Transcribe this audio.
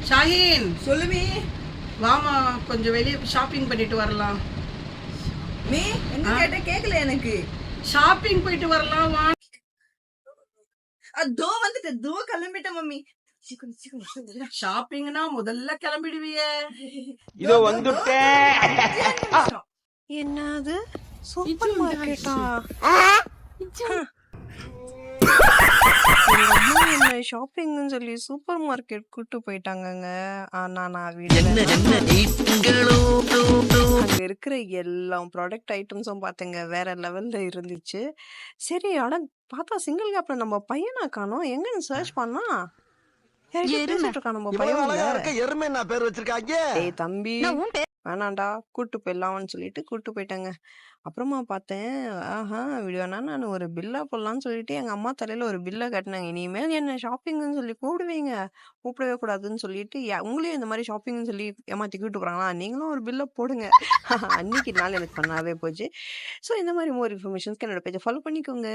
ஷாஹின் சொல்லுமி. வாமா கொஞ்சம் வெளியே ஷாப்பிங் பண்ணிட்டு வரலாம். மீ என்ன கேட்ட கேக்கல எனக்கு. ஷாப்பிங் போயிட்டு வரலாம் வா. அதோ வந்துட்டு தோ கிளம்பிட்டேன் மம்மி. சீக்கிரம் சீக்கிரம் ஷாப்பிங்னா முதல்ல கிளம்பிடுவியே. இதோ வந்துட்டேன். என்னது சூப்பர் மார்க்கெட்டா? எங்க அம்மா என்ன ஷாப்பிங்னு சொல்லி சூப்பர் மார்க்கெட் கூட்டு போயிட்டாங்கங்க. ஆனா நான் அங்க இருக்கிற எல்லா ப்ராடக்ட் ஐட்டம்ஸும் பார்த்தேங்க, வேற லெவல்ல இருந்துச்சு. சரி ஆனா பார்த்தா சிங்கிள் கேப்ல நம்ம பையனா காணோம். எங்கன்னு சர்ச் பண்ணா பேசிட்டு இருக்கான் நம்ம பையன். எருமை என்ன பேர் வச்சிருக்காங்க? ஏய் தம்பி வேணாண்டா கூட்டு போயிடலாம்னு சொல்லிட்டு கூட்டு போயிட்டாங்க. அப்புறமா பார்த்தேன், ஆஹா வேணா நான் ஒரு பில்லா போடலான்னு சொல்லிட்டு எங்க அம்மா தலையில ஒரு பில்லை கட்டினாங்க. இனிமேல் என்ன ஷாப்பிங்னு சொல்லி கூப்பிடவே கூடாதுன்னு சொல்லிட்டு உங்களையும் இந்த மாதிரி ஷாப்பிங்னு சொல்லி ஏமாத்தி கூப்பிட்டு போறாங்களா, நீங்களும் ஒரு பில்லை போடுங்க. அன்னைக்கு நாள் எனக்கு பண்ணாவே போச்சு. ஸோ இந்த மாதிரி மோர் இன்ஃபர்மேஷன்ஸ்க்கு என்னோட பேஜை ஃபாலோ பண்ணிக்கோங்க.